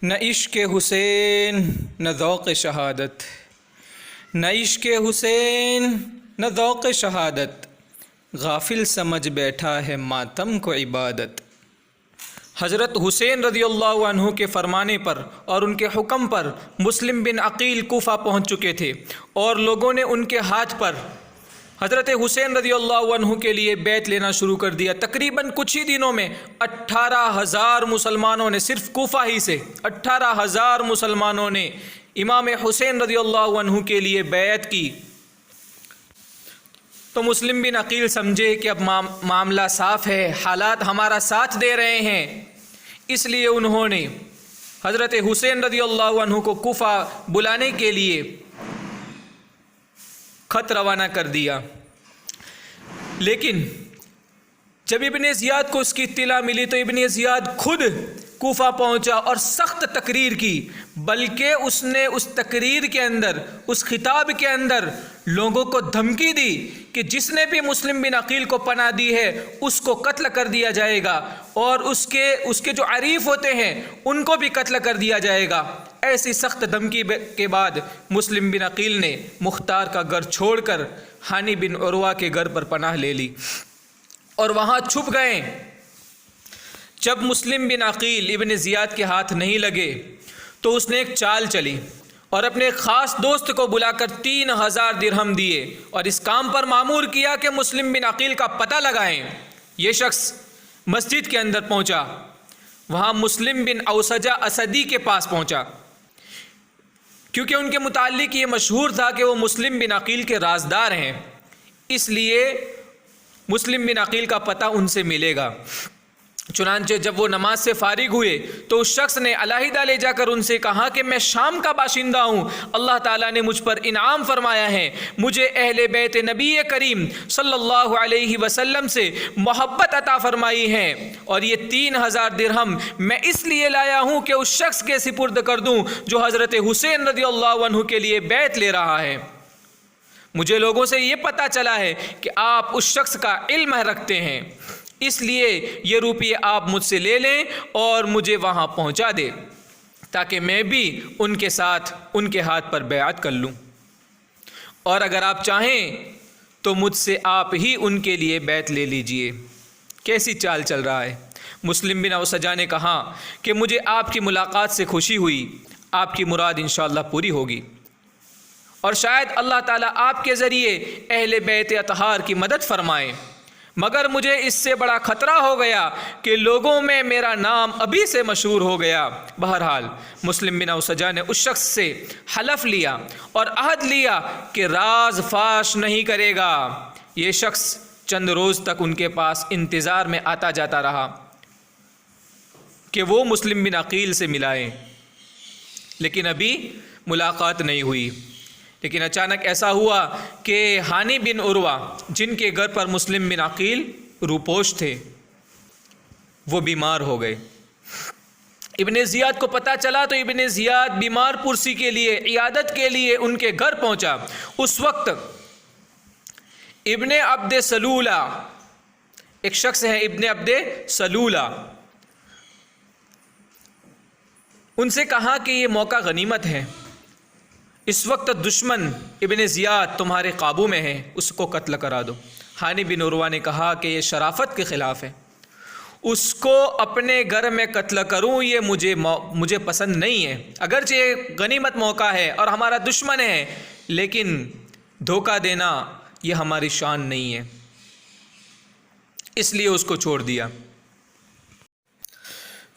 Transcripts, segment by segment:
نہ عشق حسین نہ ذوق شہادت، نہ عشق حسین نہ ذوق شہادت، غافل سمجھ بیٹھا ہے ماتم کو عبادت۔ حضرت حسین رضی اللہ عنہ کے فرمانے پر اور ان کے حکم پر مسلم بن عقیل کوفہ پہنچ چکے تھے، اور لوگوں نے ان کے ہاتھ پر حضرت حسین رضی اللہ عنہ کے لیے بیعت لینا شروع کر دیا۔ تقریباً کچھ ہی دنوں میں 18,000 مسلمانوں نے، صرف کوفہ ہی سے 18,000 مسلمانوں نے امام حسین رضی اللہ عنہ کے لیے بیعت کی۔ تو مسلم بن عقیل سمجھے کہ اب معاملہ صاف ہے، حالات ہمارا ساتھ دے رہے ہیں، اس لیے انہوں نے حضرت حسین رضی اللہ عنہ کو کوفہ بلانے کے لیے خط روانہ کر دیا۔ لیکن جب ابن زیاد کو اس کی اطلاع ملی تو ابن زیاد خود کوفہ پہنچا اور سخت تقریر کی، بلکہ اس نے اس تقریر کے اندر، اس خطاب کے اندر لوگوں کو دھمکی دی کہ جس نے بھی مسلم بن عقیل کو پناہ دی ہے اس کو قتل کر دیا جائے گا، اور اس کے جو عریف ہوتے ہیں ان کو بھی قتل کر دیا جائے گا۔ ایسی سخت دھمکی کے بعد مسلم بن عقیل نے مختار کا گھر چھوڑ کر ہانی بن عروہ کے گھر پر پناہ لے لی اور وہاں چھپ گئے۔ جب مسلم بن عقیل ابن زیاد کے ہاتھ نہیں لگے تو اس نے ایک چال چلی اور اپنے ایک خاص دوست کو بلا کر 3,000 درہم دیے اور اس کام پر مامور کیا کہ مسلم بن عقیل کا پتہ لگائیں۔ یہ شخص مسجد کے اندر پہنچا، وہاں مسلم بن اوسجہ اسدی کے پاس پہنچا، کیونکہ ان کے متعلق یہ مشہور تھا کہ وہ مسلم بن عقیل کے رازدار ہیں، اس لیے مسلم بن عقیل کا پتہ ان سے ملے گا۔ چنانچہ جب وہ نماز سے فارغ ہوئے تو اس شخص نے علیحدہ لے جا کر ان سے کہا کہ میں شام کا باشندہ ہوں، اللہ تعالیٰ نے مجھ پر انعام فرمایا ہے، مجھے اہل بیت نبی کریم صلی اللہ علیہ وسلم سے محبت عطا فرمائی ہے، اور یہ 3,000 درہم میں اس لیے لایا ہوں کہ اس شخص کے سپرد کر دوں جو حضرت حسین رضی اللہ عنہ کے لیے بیعت لے رہا ہے۔ مجھے لوگوں سے یہ پتہ چلا ہے کہ آپ اس شخص کا علم رکھتے ہیں، اس لیے یہ روپیے آپ مجھ سے لے لیں اور مجھے وہاں پہنچا دیں تاکہ میں بھی ان کے ساتھ ان کے ہاتھ پر بیعت کر لوں، اور اگر آپ چاہیں تو مجھ سے آپ ہی ان کے لیے بیعت لے لیجئے۔ کیسی چال چل رہا ہے۔ مسلم بن اوسجہ نے کہا کہ مجھے آپ کی ملاقات سے خوشی ہوئی، آپ کی مراد انشاءاللہ پوری ہوگی، اور شاید اللہ تعالیٰ آپ کے ذریعے اہل بیت اطہار کی مدد فرمائیں، مگر مجھے اس سے بڑا خطرہ ہو گیا کہ لوگوں میں میرا نام ابھی سے مشہور ہو گیا۔ بہرحال مسلم بن اوسجہ نے اس شخص سے حلف لیا اور عہد لیا کہ راز فاش نہیں کرے گا۔ یہ شخص چند روز تک ان کے پاس انتظار میں آتا جاتا رہا کہ وہ مسلم بن عقیل سے ملائیں، لیکن ابھی ملاقات نہیں ہوئی۔ لیکن اچانک ایسا ہوا کہ ہانی بن عروہ، جن کے گھر پر مسلم بن عقیل روپوش تھے، وہ بیمار ہو گئے۔ ابن زیاد کو پتہ چلا تو ابن زیاد بیمار پرسی کے لیے، عیادت کے لیے ان کے گھر پہنچا۔ اس وقت ابن عبد سلولہ، ایک شخص ہے ابن عبد سلولہ، ان سے کہا کہ یہ موقع غنیمت ہے، اس وقت دشمن ابن زیاد تمہارے قابو میں ہے، اس کو قتل کرا دو۔ ہانی بن عروہ نے کہا کہ یہ شرافت کے خلاف ہے، اس کو اپنے گھر میں قتل کروں یہ مجھے پسند نہیں ہے، اگرچہ یہ غنیمت موقع ہے اور ہمارا دشمن ہے، لیکن دھوکہ دینا یہ ہماری شان نہیں ہے، اس لیے اس کو چھوڑ دیا۔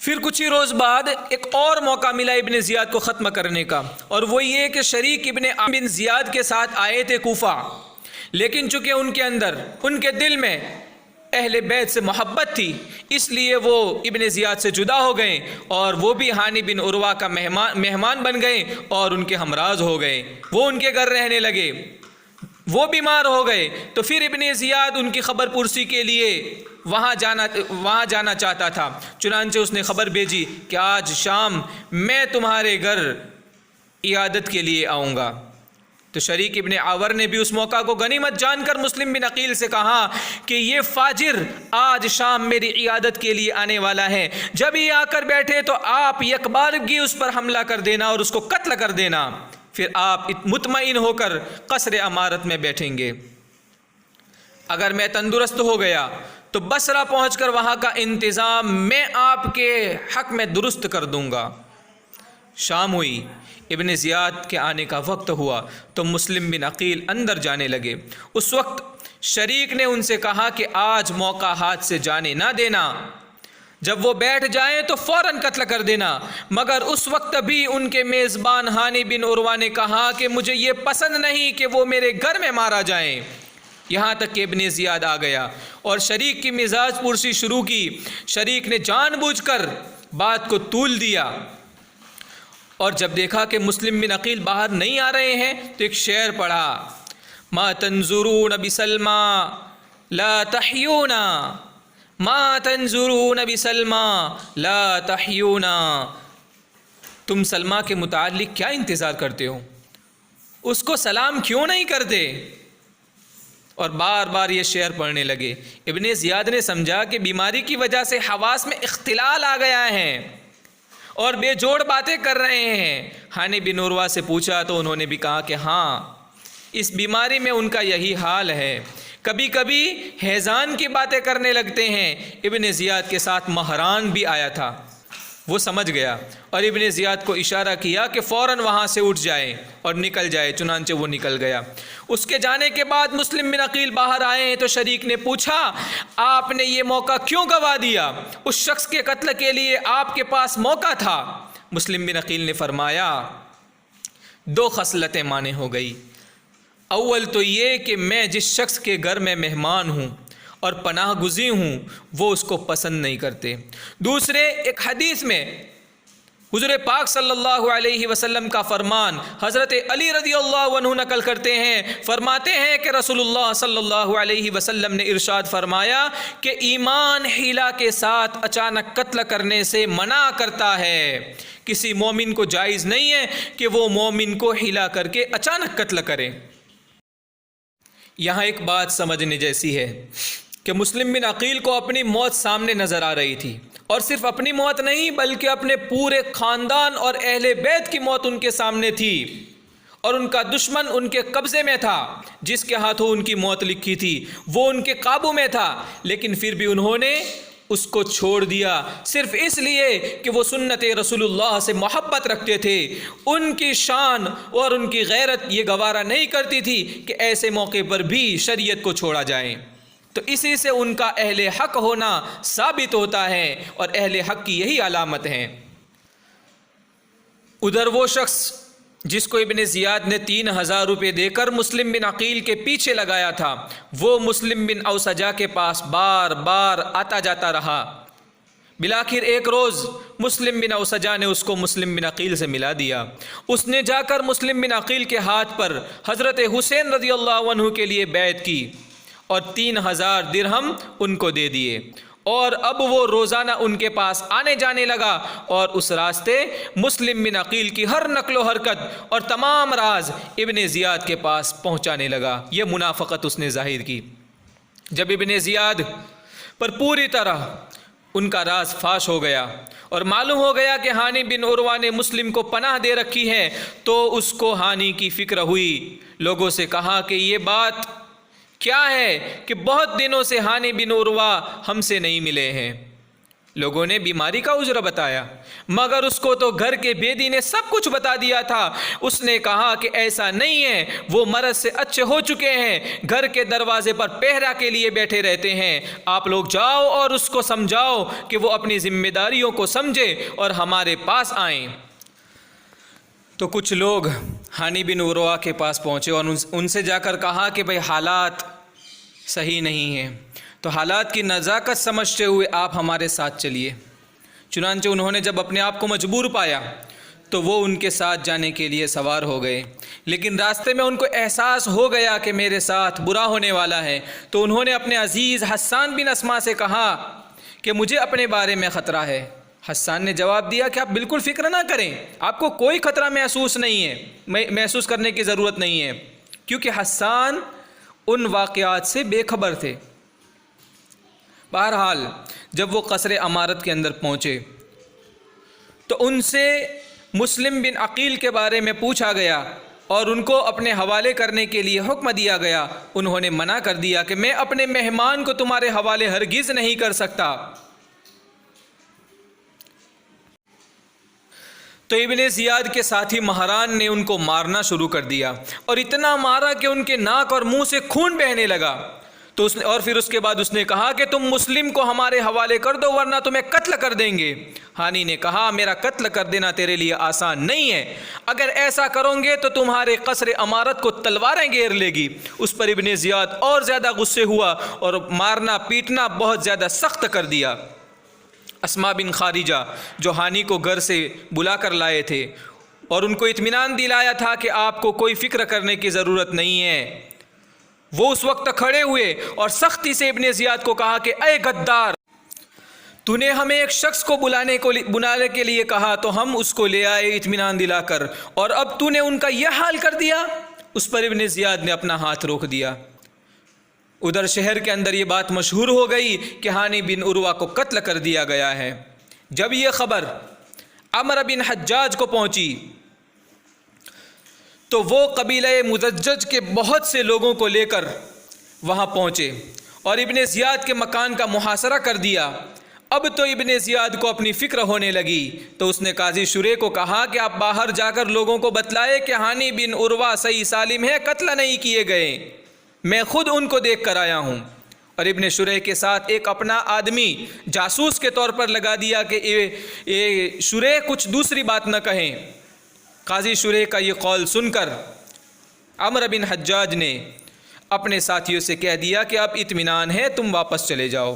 پھر کچھ ہی روز بعد ایک اور موقع ملا ابن زیاد کو ختم کرنے کا، اور وہ یہ کہ شریک ابن بن زیاد کے ساتھ آئے تھے کوفہ، لیکن چونکہ ان کے اندر، ان کے دل میں اہل بیت سے محبت تھی، اس لیے وہ ابن زیاد سے جدا ہو گئے اور وہ بھی ہانی بن عروہ کا مہمان بن گئے اور ان کے ہمراز ہو گئے، وہ ان کے گھر رہنے لگے۔ وہ بیمار ہو گئے تو پھر ابن زیاد ان کی خبر پرسی کے لیے وہاں جانا چاہتا تھا، چنانچہ اس نے خبر بھیجی کہ آج شام میں تمہارے گھر عیادت کے لیے آؤں گا۔ تو شریک ابن عور نے بھی اس موقع کو غنیمت جان کر مسلم بن عقیل سے کہا کہ یہ فاجر آج شام میری عیادت کے لیے آنے والا ہے، جب یہ آ کر بیٹھے تو آپ یکبارگی اس پر حملہ کر دینا اور اس کو قتل کر دینا، پھر آپ مطمئن ہو کر قصر امارت میں بیٹھیں گے۔ اگر میں تندرست ہو گیا تو بصرہ پہنچ کر وہاں کا انتظام میں آپ کے حق میں درست کر دوں گا۔ شام ہوئی، ابن زیاد کے آنے کا وقت ہوا تو مسلم بن عقیل اندر جانے لگے۔ اس وقت شریک نے ان سے کہا کہ آج موقع ہاتھ سے جانے نہ دینا، جب وہ بیٹھ جائیں تو فوراً قتل کر دینا۔ مگر اس وقت بھی ان کے میزبان ہانی بن عروہ نے کہا کہ مجھے یہ پسند نہیں کہ وہ میرے گھر میں مارا جائیں، یہاں تک کہ ابن زیاد آ گیا اور شریک کی مزاج پرسی شروع کی۔ شریک نے جان بوجھ کر بات کو طول دیا، اور جب دیکھا کہ مسلم بن عقیل باہر نہیں آ رہے ہیں تو ایک شعر پڑھا، ما تنظرون بسلمى لا تحیون، ما تنظرون بسلمى لا تحیون، تم سلمہ کے متعلق کیا انتظار کرتے ہو، اس کو سلام کیوں نہیں کرتے؟ اور بار بار یہ شعر پڑھنے لگے۔ ابن زیاد نے سمجھا کہ بیماری کی وجہ سے حواس میں اختلال آ گیا ہے اور بے جوڑ باتیں کر رہے ہیں۔ ہانی بن عروہ سے پوچھا تو انہوں نے بھی کہا کہ ہاں، اس بیماری میں ان کا یہی حال ہے، کبھی کبھی ہیزان کی باتیں کرنے لگتے ہیں۔ ابن زیاد کے ساتھ مہران بھی آیا تھا، وہ سمجھ گیا اور ابن زیاد کو اشارہ کیا کہ فوراً وہاں سے اٹھ جائے اور نکل جائے، چنانچہ وہ نکل گیا۔ اس کے جانے کے بعد مسلم بن عقیل باہر آئے ہیں تو شریک نے پوچھا، آپ نے یہ موقع کیوں گوا دیا؟ اس شخص کے قتل کے لیے آپ کے پاس موقع تھا۔ مسلم بن عقیل نے فرمایا، دو خصلتیں مانے ہو گئی۔ اول تو یہ کہ میں جس شخص کے گھر میں مہمان ہوں اور پناہ گزین ہوں وہ اس کو پسند نہیں کرتے۔ دوسرے، ایک حدیث میں حضور پاک صلی اللہ علیہ وسلم کا فرمان حضرت علی رضی اللہ عنہ نقل کرتے ہیں، فرماتے ہیں کہ رسول اللہ صلی اللہ علیہ وسلم نے ارشاد فرمایا کہ ایمان حیلہ کے ساتھ اچانک قتل کرنے سے منع کرتا ہے۔ کسی مومن کو جائز نہیں ہے کہ وہ مومن کو حیلہ کر کے اچانک قتل کرے۔ یہاں ایک بات سمجھنے جیسی ہے کہ مسلم بن عقیل کو اپنی موت سامنے نظر آ رہی تھی، اور صرف اپنی موت نہیں بلکہ اپنے پورے خاندان اور اہل بیت کی موت ان کے سامنے تھی، اور ان کا دشمن ان کے قبضے میں تھا، جس کے ہاتھوں ان کی موت لکھی تھی وہ ان کے قابو میں تھا، لیکن پھر بھی انہوں نے اس کو چھوڑ دیا صرف اس لیے کہ وہ سنت رسول اللہ سے محبت رکھتے تھے۔ ان کی شان اور ان کی غیرت یہ گوارا نہیں کرتی تھی کہ ایسے موقع پر بھی شریعت کو چھوڑا جائے، تو اسی سے ان کا اہل حق ہونا ثابت ہوتا ہے، اور اہل حق کی یہی علامت ہے۔ ادھر وہ شخص جس کو ابن زیاد نے 3000 روپے دے کر مسلم بن عقیل کے پیچھے لگایا تھا، وہ مسلم بن اوسجا کے پاس بار بار آتا جاتا رہا۔ بالآخر ایک روز مسلم بن اوسجا نے اس کو مسلم بن عقیل سے ملا دیا۔ اس نے جا کر مسلم بن عقیل کے ہاتھ پر حضرت حسین رضی اللہ عنہ کے لیے بیعت کی اور 3000 درہم ان کو دے دیے، اور اب وہ روزانہ ان کے پاس آنے جانے لگا، اور اس راستے مسلم بن عقیل کی ہر نقل و حرکت اور تمام راز ابن زیاد کے پاس پہنچانے لگا۔ یہ منافقت اس نے ظاہر کی۔ جب ابن زیاد پر پوری طرح ان کا راز فاش ہو گیا اور معلوم ہو گیا کہ ہانی بن عروہ نے مسلم کو پناہ دے رکھی ہے، تو اس کو ہانی کی فکر ہوئی۔ لوگوں سے کہا کہ یہ بات کیا ہے کہ بہت دنوں سے ہانی بن عروہ ہم سے نہیں ملے ہیں۔ لوگوں نے بیماری کا عذر بتایا، مگر اس کو تو گھر کے بیدی نے سب کچھ بتا دیا تھا۔ اس نے کہا کہ ایسا نہیں ہے، وہ مرض سے اچھے ہو چکے ہیں، گھر کے دروازے پر پہرا کے لیے بیٹھے رہتے ہیں۔ آپ لوگ جاؤ اور اس کو سمجھاؤ کہ وہ اپنی ذمہ داریوں کو سمجھے اور ہمارے پاس آئیں۔ تو کچھ لوگ ہانی بن عروہ کے پاس پہنچے اور ان سے جا کر کہا کہ بھئی حالات صحیح نہیں ہیں، تو حالات کی نزاکت سمجھتے ہوئے آپ ہمارے ساتھ چلیے۔ چنانچہ انہوں نے جب اپنے آپ کو مجبور پایا تو وہ ان کے ساتھ جانے کے لیے سوار ہو گئے، لیکن راستے میں ان کو احساس ہو گیا کہ میرے ساتھ برا ہونے والا ہے، تو انہوں نے اپنے عزیز حسان بن اسما سے کہا کہ مجھے اپنے بارے میں خطرہ ہے، حسان نے جواب دیا کہ آپ بالکل فکر نہ کریں، آپ کو کوئی خطرہ محسوس نہیں ہے، محسوس کرنے کی ضرورت نہیں ہے، کیونکہ حسان ان واقعات سے بے خبر تھے۔ بہرحال جب وہ قصر امارت کے اندر پہنچے تو ان سے مسلم بن عقیل کے بارے میں پوچھا گیا اور ان کو اپنے حوالے کرنے کے لیے حکم دیا گیا۔ انہوں نے منع کر دیا کہ میں اپنے مہمان کو تمہارے حوالے ہرگز نہیں کر سکتا۔ تو ابن زیاد کے ساتھی مہران نے ان کو مارنا شروع کر دیا اور اتنا مارا کہ ان کے ناک اور منہ سے خون بہنے لگا۔ تو پھر اس کے بعد اس نے کہا کہ تم مسلم کو ہمارے حوالے کر دو ورنہ تمہیں قتل کر دیں گے۔ ہانی نے کہا میرا قتل کر دینا تیرے لیے آسان نہیں ہے، اگر ایسا کرو گے تو تمہارے قصر امارت کو تلواریں گھیر لے گی۔ اس پر ابن زیاد اور زیادہ غصے ہوا اور مارنا پیٹنا بہت زیادہ سخت کر دیا۔ اسما بن خارجہ جو ہانی کو گھر سے بلا کر لائے تھے اور ان کو اطمینان دلایا تھا کہ آپ کو کوئی فکر کرنے کی ضرورت نہیں ہے، وہ اس وقت کھڑے ہوئے اور سختی سے ابن زیاد کو کہا کہ اے غدار، تو نے ہمیں ایک شخص کو بلانے کے لیے کہا تو ہم اس کو لے آئے اطمینان دلا کر، اور اب تو نے ان کا یہ حال کر دیا۔ اس پر ابن زیاد نے اپنا ہاتھ روک دیا۔ ادھر شہر کے اندر یہ بات مشہور ہو گئی کہ ہانی بن عروہ کو قتل کر دیا گیا ہے۔ جب یہ خبر عمرو بن حجاج کو پہنچی تو وہ قبیلہ مزجج کے بہت سے لوگوں کو لے کر وہاں پہنچے اور ابن زیاد کے مکان کا محاصرہ کر دیا۔ اب تو ابن زیاد کو اپنی فکر ہونے لگی، تو اس نے قاضی شریح کو کہا کہ آپ باہر جا کر لوگوں کو بتلائے کہ ہانی بن عروہ صحیح سالم ہے، قتل نہیں کیے گئے، میں خود ان کو دیکھ کر آیا ہوں۔ اور ابن شریح کے ساتھ ایک اپنا آدمی جاسوس کے طور پر لگا دیا کہ شریح کچھ دوسری بات نہ کہیں۔ قاضی شریح کا یہ قول سن کر عمرو بن حجاج نے اپنے ساتھیوں سے کہہ دیا کہ اب اطمینان ہے، تم واپس چلے جاؤ۔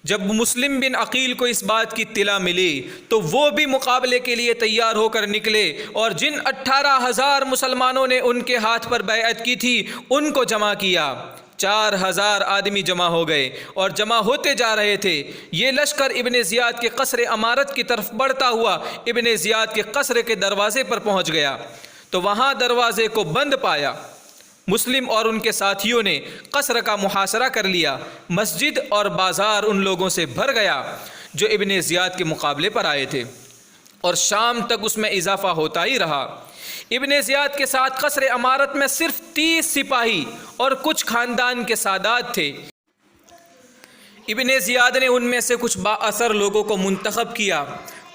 جب مسلم بن عقیل کو اس بات کی اطلاع ملی تو وہ بھی مقابلے کے لیے تیار ہو کر نکلے، اور جن 18,000 مسلمانوں نے ان کے ہاتھ پر بیعت کی تھی ان کو جمع کیا۔ 4,000 آدمی جمع ہو گئے اور جمع ہوتے جا رہے تھے۔ یہ لشکر ابن زیاد کے قصر امارت کی طرف بڑھتا ہوا ابن زیاد کے قصر کے دروازے پر پہنچ گیا تو وہاں دروازے کو بند پایا۔ مسلم اور ان کے ساتھیوں نے قصر کا محاصرہ کر لیا۔ مسجد اور بازار ان لوگوں سے بھر گیا جو ابن زیاد کے مقابلے پر آئے تھے، اور شام تک اس میں اضافہ ہوتا ہی رہا۔ ابن زیاد کے ساتھ قصر امارت میں صرف 30 سپاہی اور کچھ خاندان کے سادات تھے۔ ابن زیاد نے ان میں سے کچھ با اثر لوگوں کو منتخب کیا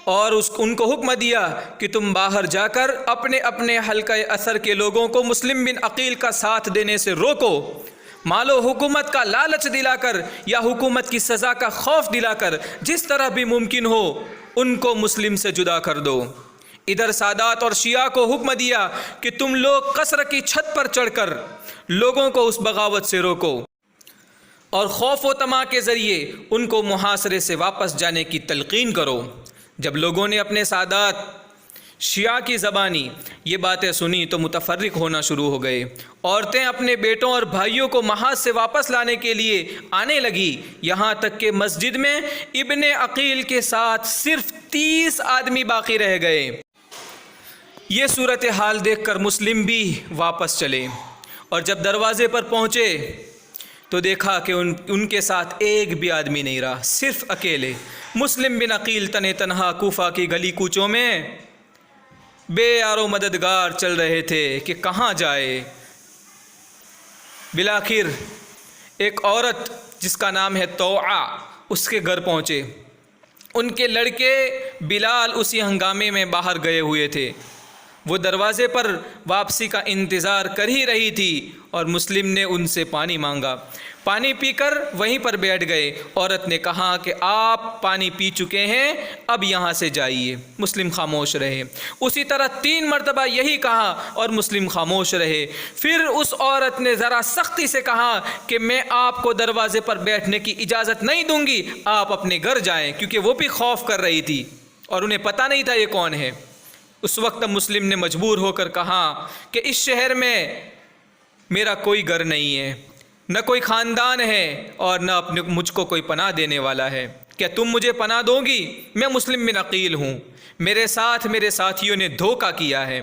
اور ان کو حکم دیا کہ تم باہر جا کر اپنے اپنے حلقہ اثر کے لوگوں کو مسلم بن عقیل کا ساتھ دینے سے روکو، مال و حکومت کا لالچ دلا کر یا حکومت کی سزا کا خوف دلا کر جس طرح بھی ممکن ہو ان کو مسلم سے جدا کر دو۔ ادھر سادات اور شیعہ کو حکم دیا کہ تم لوگ قصر کی چھت پر چڑھ کر لوگوں کو اس بغاوت سے روکو اور خوف و طمع کے ذریعے ان کو محاصرے سے واپس جانے کی تلقین کرو۔ جب لوگوں نے اپنے سادات شیعہ کی زبانی یہ باتیں سنی تو متفرق ہونا شروع ہو گئے۔ عورتیں اپنے بیٹوں اور بھائیوں کو محاذ سے واپس لانے کے لیے آنے لگی، یہاں تک کہ مسجد میں ابن عقیل کے ساتھ صرف 30 آدمی باقی رہ گئے۔ یہ صورتحال دیکھ کر مسلم بھی واپس چلے، اور جب دروازے پر پہنچے تو دیکھا کہ ان کے ساتھ ایک بھی آدمی نہیں رہا، صرف اکیلے مسلم بن عقیل تنے تنہا کوفہ کی گلی کوچوں میں بے یار و مددگار چل رہے تھے کہ کہاں جائے۔ بالآخر ایک عورت جس کا نام ہے توعہ اس کے گھر پہنچے۔ ان کے لڑکے بلال اسی ہنگامے میں باہر گئے ہوئے تھے۔ وہ دروازے پر واپسی کا انتظار کر ہی رہی تھی اور مسلم نے ان سے پانی مانگا۔ پانی پی کر وہیں پر بیٹھ گئے۔ عورت نے کہا کہ آپ پانی پی چکے ہیں، اب یہاں سے جائیے۔ مسلم خاموش رہے۔ اسی طرح 3 مرتبہ یہی کہا اور مسلم خاموش رہے۔ پھر اس عورت نے ذرا سختی سے کہا کہ میں آپ کو دروازے پر بیٹھنے کی اجازت نہیں دوں گی، آپ اپنے گھر جائیں، کیونکہ وہ بھی خوف کر رہی تھی اور انہیں پتہ نہیں تھا یہ کون ہے۔ اس وقت مسلم نے مجبور ہو کر کہا کہ اس شہر میں میرا کوئی گھر نہیں ہے، نہ کوئی خاندان ہے اور نہ اپنے مجھ کو کوئی پناہ دینے والا ہے۔ کیا تم مجھے پناہ دو گی؟ میں مسلم بن عقیل ہوں، میرے ساتھ میرے ساتھیوں نے دھوکہ کیا ہے۔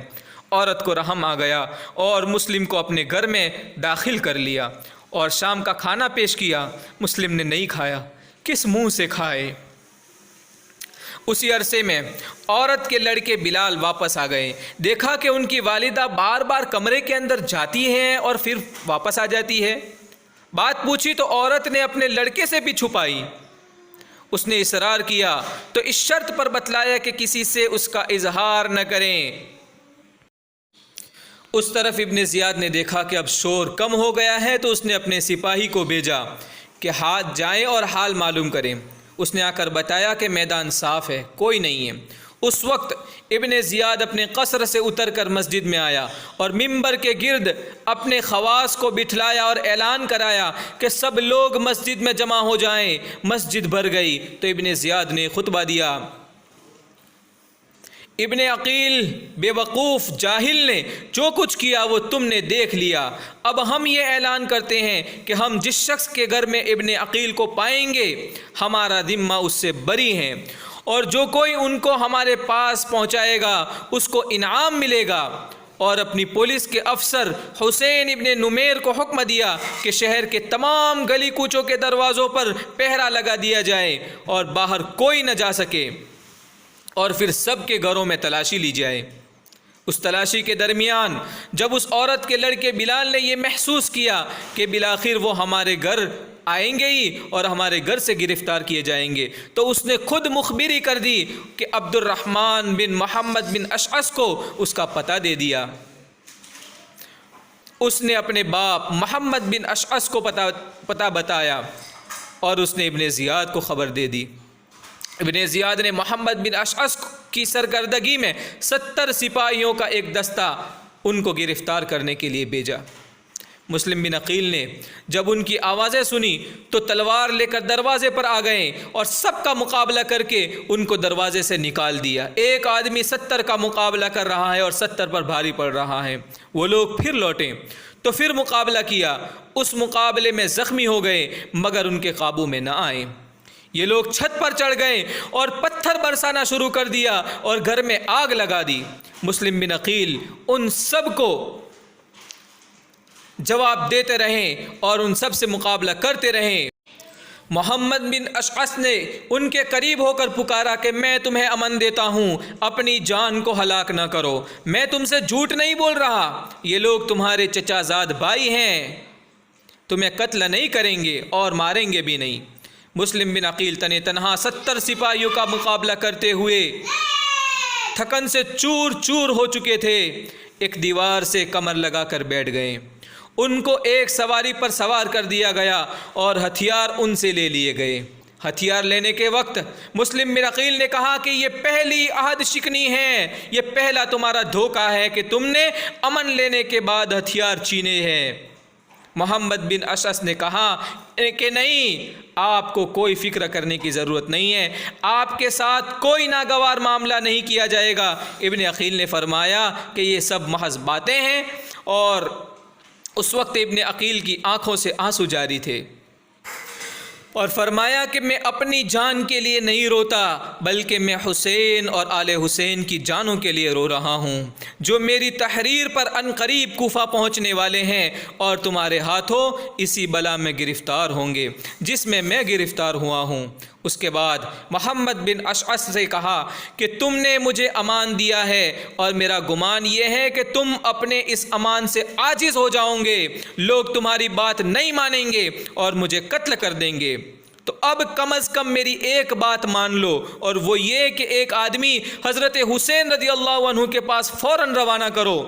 عورت کو رحم آ گیا اور مسلم کو اپنے گھر میں داخل کر لیا اور شام کا کھانا پیش کیا۔ مسلم نے نہیں کھایا، کس منہ سے کھائے؟ اسی عرصے میں عورت کے لڑکے بلال واپس آ گئے۔ دیکھا کہ ان کی والدہ بار بار کمرے کے اندر جاتی ہیں اور پھر واپس آ جاتی ہے۔ بات پوچھی تو عورت نے اپنے لڑکے سے بھی چھپائی۔ اس نے اصرار کیا تو اس شرط پر بتلایا کہ کسی سے اس کا اظہار نہ کریں۔ اس طرف ابن زیاد نے دیکھا کہ اب شور کم ہو گیا ہے تو اس نے اپنے سپاہی کو بھیجا کہ ہاتھ جائیں اور حال معلوم کریں۔ اس نے آ کر بتایا کہ میدان صاف ہے، کوئی نہیں ہے۔ اس وقت ابن زیاد اپنے قصر سے اتر کر مسجد میں آیا اور منبر کے گرد اپنے خواص کو بٹھلایا اور اعلان کرایا کہ سب لوگ مسجد میں جمع ہو جائیں۔ مسجد بھر گئی تو ابن زیاد نے خطبہ دیا۔ ابن عقیل بے وقوف جاہل نے جو کچھ کیا وہ تم نے دیکھ لیا۔ اب ہم یہ اعلان کرتے ہیں کہ ہم جس شخص کے گھر میں ابن عقیل کو پائیں گے ہمارا ذمہ اس سے بری ہے، اور جو کوئی ان کو ہمارے پاس پہنچائے گا اس کو انعام ملے گا۔ اور اپنی پولیس کے افسر حسین ابن نمیر کو حکم دیا کہ شہر کے تمام گلی کوچوں کے دروازوں پر پہرا لگا دیا جائے اور باہر کوئی نہ جا سکے، اور پھر سب کے گھروں میں تلاشی لی جائے۔ اس تلاشی کے درمیان جب اس عورت کے لڑکے بلال نے یہ محسوس کیا کہ بالآخر وہ ہمارے گھر آئیں گے ہی اور ہمارے گھر سے گرفتار کیے جائیں گے، تو اس نے خود مخبری کر دی کہ عبد الرحمن بن محمد بن اشعث کو اس کا پتہ دے دیا۔ اس نے اپنے باپ محمد بن اشعث کو پتہ بتایا اور اس نے ابن زیاد کو خبر دے دی۔ ابن زیاد نے محمد بن اشعث کی سرکردگی میں 70 سپاہیوں کا ایک دستہ ان کو گرفتار کرنے کے لیے بھیجا۔ مسلم بن عقیل نے جب ان کی آوازیں سنی تو تلوار لے کر دروازے پر آ گئے اور سب کا مقابلہ کر کے ان کو دروازے سے نکال دیا۔ ایک آدمی 70 کا مقابلہ کر رہا ہے اور 70 پر بھاری پڑ رہا ہے۔ وہ لوگ پھر لوٹے تو پھر مقابلہ کیا، اس مقابلے میں زخمی ہو گئے مگر ان کے قابو میں نہ آئے۔ یہ لوگ چھت پر چڑھ گئے اور پتھر برسانا شروع کر دیا اور گھر میں آگ لگا دی۔ مسلم بن عقیل ان سب کو جواب دیتے رہے اور ان سب سے مقابلہ کرتے رہے۔ محمد بن اشعث نے ان کے قریب ہو کر پکارا کہ میں تمہیں امن دیتا ہوں، اپنی جان کو ہلاک نہ کرو، میں تم سے جھوٹ نہیں بول رہا، یہ لوگ تمہارے چچا زاد بھائی ہیں، تمہیں قتل نہیں کریں گے اور ماریں گے بھی نہیں۔ مسلم بن عقیل تنے تنہا 70 سپاہیوں کا مقابلہ کرتے ہوئے تھکن سے چور چور ہو چکے تھے، ایک دیوار سے کمر لگا کر بیٹھ گئے۔ ان کو ایک سواری پر سوار کر دیا گیا اور ہتھیار ان سے لے لیے گئے۔ ہتھیار لینے کے وقت مسلم بن عقیل نے کہا کہ یہ پہلی عہد شکنی ہے، یہ پہلا تمہارا دھوکہ ہے کہ تم نے امن لینے کے بعد ہتھیار چھینے ہیں۔ محمد بن اشعث نے کہا کہ نہیں، آپ کو کوئی فکر کرنے کی ضرورت نہیں ہے، آپ کے ساتھ کوئی ناگوار معاملہ نہیں کیا جائے گا۔ ابن عقیل نے فرمایا کہ یہ سب محض باتیں ہیں، اور اس وقت ابن عقیل کی آنکھوں سے آنسو جاری تھے اور فرمایا کہ میں اپنی جان کے لیے نہیں روتا بلکہ میں حسین اور آل حسین کی جانوں کے لیے رو رہا ہوں، جو میری تحریر پر عنقریب کوفہ پہنچنے والے ہیں اور تمہارے ہاتھوں اسی بلا میں گرفتار ہوں گے جس میں میں گرفتار ہوا ہوں۔ اس کے بعد محمد بن اشعث سے کہا کہ تم نے مجھے امان دیا ہے اور میرا گمان یہ ہے کہ تم اپنے اس امان سے عاجز ہو جاؤ گے، لوگ تمہاری بات نہیں مانیں گے اور مجھے قتل کر دیں گے، تو اب کم از کم میری ایک بات مان لو، اور وہ یہ کہ ایک آدمی حضرت حسین رضی اللہ عنہ کے پاس فوراً روانہ کرو،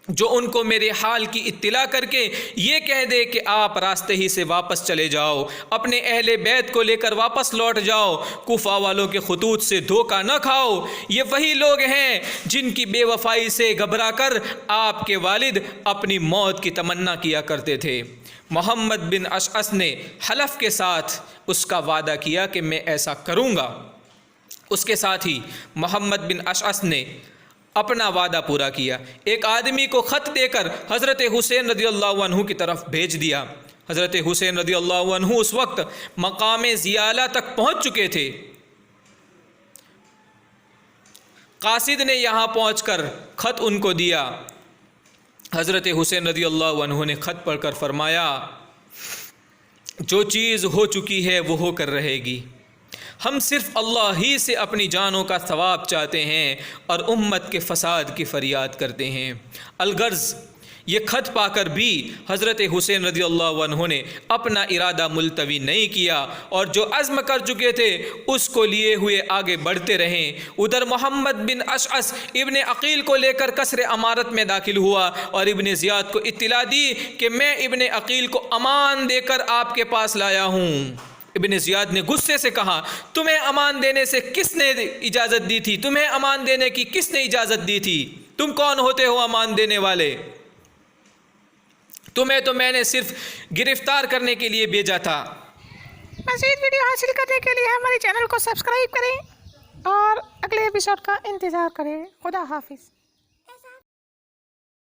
جو ان کو میرے حال کی اطلاع کر کے یہ کہہ دے کہ آپ راستے ہی سے واپس چلے جاؤ، اپنے اہل بیت کو لے کر واپس لوٹ جاؤ، کوفہ والوں کے خطوط سے دھوکہ نہ کھاؤ، یہ وہی لوگ ہیں جن کی بے وفائی سے گھبرا کر آپ کے والد اپنی موت کی تمنا کیا کرتے تھے۔ محمد بن اشعث نے حلف کے ساتھ اس کا وعدہ کیا کہ میں ایسا کروں گا۔ اس کے ساتھ ہی محمد بن اشعث نے اپنا وعدہ پورا کیا، ایک آدمی کو خط دے کر حضرت حسین رضی اللہ عنہ کی طرف بھیج دیا۔ حضرت حسین رضی اللہ عنہ اس وقت مقام زیالہ تک پہنچ چکے تھے. قاصد نے یہاں پہنچ کر خط ان کو دیا. حضرت حسین رضی اللہ عنہ نے خط پڑھ کر فرمایا جو چیز ہو چکی ہے وہ ہو کر رہے گی. ہم صرف اللہ ہی سے اپنی جانوں کا ثواب چاہتے ہیں اور امت کے فساد کی فریاد کرتے ہیں. الغرض یہ خط پا کر بھی حضرت حسین رضی اللہ عنہ نے اپنا ارادہ ملتوی نہیں کیا اور جو عزم کر چکے تھے اس کو لیے ہوئے آگے بڑھتے رہیں. ادھر محمد بن اشعث ابن عقیل کو لے کر قصر امارت میں داخل ہوا اور ابن زیاد کو اطلاع دی کہ میں ابن عقیل کو امان دے کر آپ کے پاس لایا ہوں. ابن زیاد نے غصے سے کہا تمہیں امان دینے سے کس نے اجازت دی تھی؟ تمہیں امان دینے کی کس نے اجازت دی تھی؟ تم کون ہوتے ہو امان دینے والے؟ تمہیں تو میں نے صرف گرفتار کرنے کے لیے بھیجا تھا. مزید ویڈیو حاصل کرنے کے لیے ہمارے چینل کو سبسکرائب کریں اور اگلے ایپیسوڈ کا انتظار کریں. خدا حافظ.